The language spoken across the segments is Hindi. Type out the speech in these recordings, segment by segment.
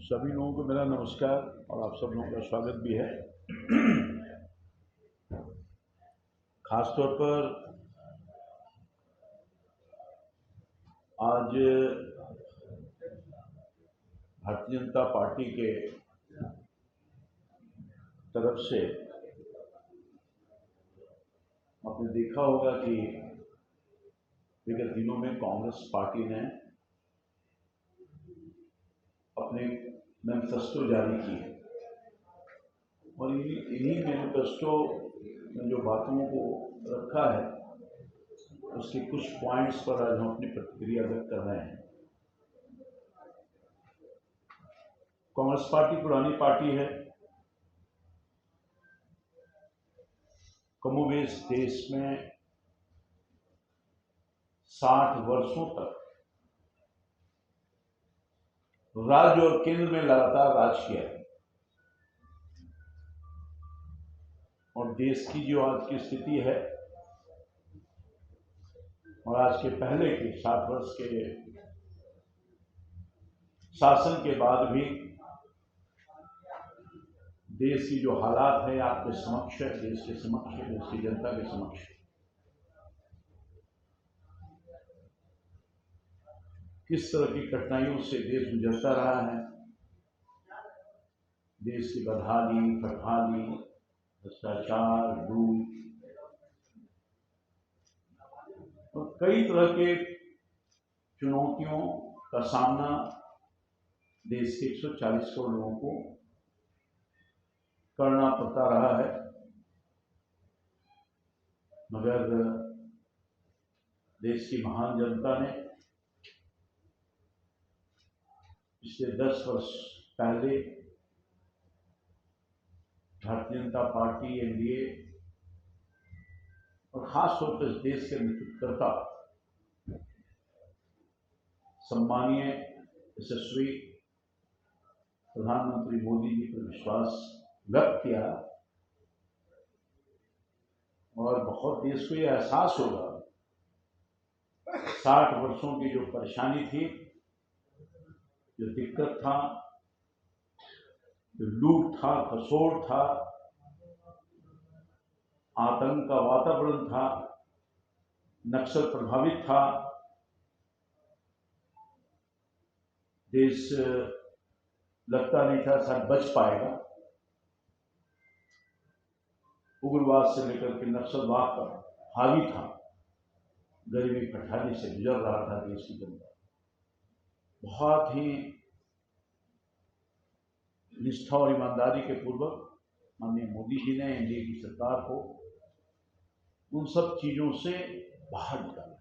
सभी लोगों को मेरा नमस्कार और आप सब लोगों का स्वागत भी है। खासतौर पर आज भारतीय जनता पार्टी के तरफ से आपने देखा होगा कि विगत दिनों में कांग्रेस पार्टी ने अपने मैनिफेस्टो जारी किए और इन्हीं मैनिफेस्टो में जो बातों को रखा है उसके कुछ पॉइंट्स पर आज हम अपनी प्रतिक्रिया व्यक्त कर रहे हैं। कांग्रेस पार्टी पुरानी पार्टी है। कमोबेश देश में 60 वर्षों तक राज्य और केंद्र में लगातार राज किया है और देश की जो आज की स्थिति है और आज के पहले के 60 वर्ष के शासन के बाद भी देश की जो हालात है आपके समक्ष है, देश के समक्ष है, देश की जनता के समक्ष। किस तरह की कठिनाइयों से देश गुजरता रहा है, देश की बदहाली, फटहाली, भ्रष्टाचार, लूट और कई तरह के चुनौतियों का सामना देश के 140 करोड़ लोगों को करना पड़ता रहा है। मगर देश की महान जनता ने पिछले 10 वर्ष पहले भारतीय जनता पार्टी, एनडीए और खासतौर पर इस देश के नेतृत्वकर्ता सम्मानीय यशस्वी प्रधानमंत्री मोदी जी पर विश्वास व्यक्त किया और बहुत देश को यह एहसास होगा 60 वर्षों की जो परेशानी थी, जो दिक्कत था, जो लूट था, खसोट था, आतंक का वातावरण था, नक्सल प्रभावित था, देश लगता नहीं था शायद बच पाएगा। उग्रवाद से लेकर के नक्सलवाद पर हावी था, गरीबी फटहाली से गुजर रहा था देश की जनता। बहुत ही निष्ठा और ईमानदारी के पूर्वक माननीय मोदी जी ने एनडीए की सरकार को उन सब चीजों से बाहर निकाला।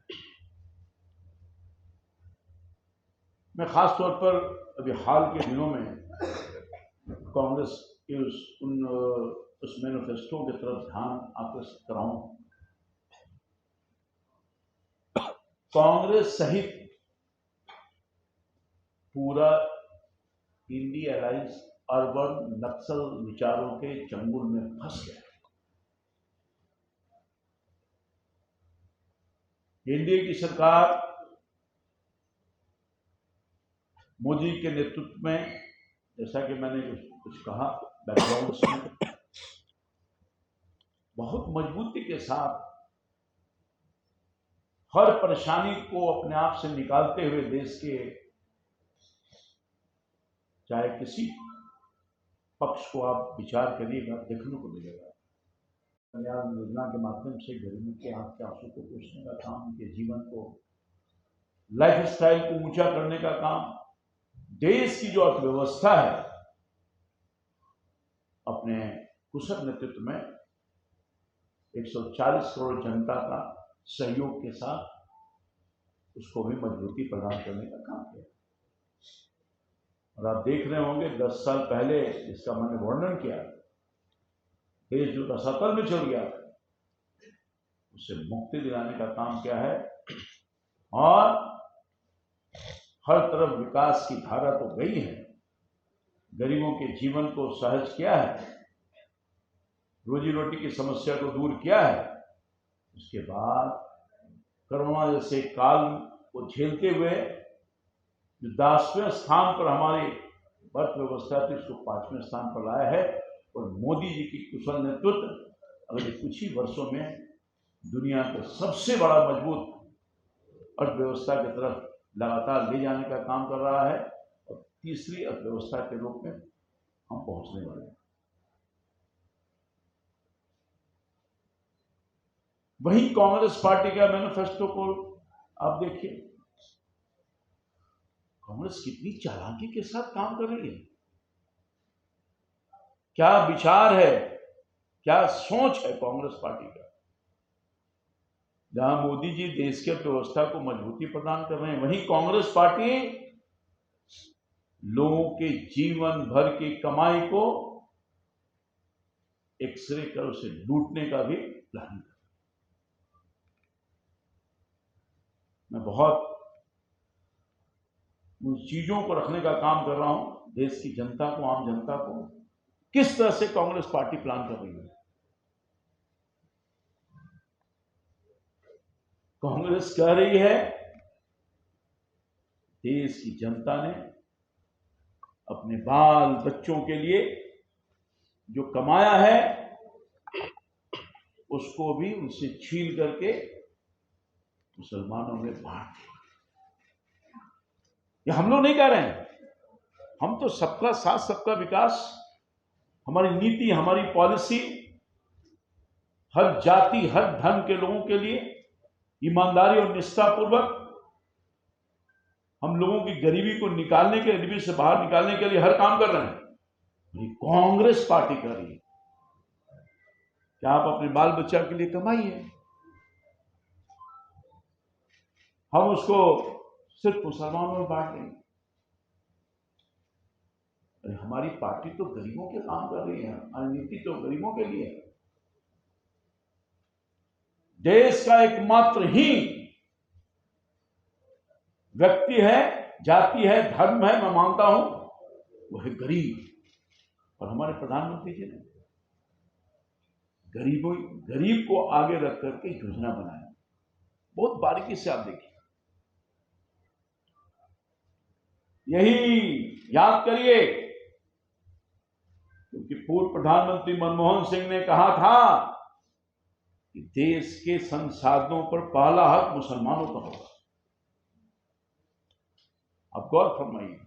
मैं खास तौर पर अभी हाल के दिनों में कांग्रेस के उस मैनिफेस्टो की तरफ ध्यान आकर्षित कराऊं। कांग्रेस सहित पूरा इंडिया अलायंस अर्बन नक्सल विचारों के चंगुल में फंस गया। एनडीए की सरकार मोदी के नेतृत्व में, जैसा कि मैंने कुछ कहा बैकग्राउंड में, बहुत मजबूती के साथ हर परेशानी को अपने आप से निकालते हुए देश के चाहे किसी पक्ष को आप विचार करिएगा, देखने को मिलेगा। कल्याण योजना के माध्यम से गरीबों के आंख के आंसू को पोंछने का काम, उनके जीवन को, लाइफ स्टाइल को ऊंचा करने का काम, देश की जो अर्थव्यवस्था है अपने कुशल नेतृत्व में 140 करोड़ जनता का सहयोग के साथ उसको भी मजबूती प्रदान करने का काम किया। और आप देख रहे होंगे 10 साल पहले जिसका मैंने वर्णन किया, देश जो रसातल में चल गया उससे मुक्ति दिलाने का काम किया है और हर तरफ विकास की धारा तो गई है, गरीबों के जीवन को सहज किया है, रोजी रोटी की समस्या को दूर किया है। उसके बाद कोरोना जैसे काल को झेलते हुए जो 10वें स्थान पर हमारे अर्थव्यवस्था थी उसको 5वें स्थान पर लाया है। और मोदी जी की कुशल नेतृत्व अगले कुछ ही वर्षों में दुनिया को सबसे बड़ा मजबूत अर्थव्यवस्था की तरफ लगातार ले जाने का काम कर रहा है और तीसरी अर्थव्यवस्था के रूप में हम पहुंचने वाले हैं। वही कांग्रेस पार्टी का मैनिफेस्टो को आप देखिए, कांग्रेस कितनी चालाकी के साथ काम कर रही है, क्या विचार है, क्या सोच है कांग्रेस पार्टी का। जहां मोदी जी देश की अर्थव्यवस्था को मजबूती प्रदान कर रहे हैं, वहीं कांग्रेस पार्टी लोगों के जीवन भर की कमाई को एक्सरे कर उसे लूटने का भी प्लान कर। मैं बहुत उन चीजों को रखने का काम कर रहा हूं, देश की जनता को, आम जनता को किस तरह से कांग्रेस पार्टी प्लान कर रही है। कांग्रेस कह रही है देश की जनता ने अपने बाल बच्चों के लिए जो कमाया है उसको भी उनसे छीन करके मुसलमानों में बांट दिया। ये हम लोग नहीं कह रहे हैं, हम तो सबका साथ सबका विकास, हमारी नीति, हमारी पॉलिसी हर जाति हर धर्म के लोगों के लिए ईमानदारी और निष्ठापूर्वक हम लोगों की गरीबी को निकालने के, गरीबी से बाहर निकालने के लिए हर काम कर रहे हैं। ये कांग्रेस पार्टी कर रही है कि आप अपने बाल बच्चा के लिए कमाइए, हम उसको सिर्फ मुसलमानों में बांट देंगे। अरे हमारी पार्टी तो गरीबों के काम कर रही है, हमारी नीति तो गरीबों के लिए है। देश का एकमात्र ही व्यक्ति है, जाति है, धर्म है, मैं मानता हूं वो है गरीब। और हमारे प्रधानमंत्री जी ने गरीब को आगे रख करके योजना बनाया, बहुत बारीकी से आप देखिए। यही याद करिए, क्योंकि पूर्व प्रधानमंत्री मनमोहन सिंह ने कहा था कि देश के संसाधनों पर पहला हक मुसलमानों का होगा। अब गौर फरमाइए,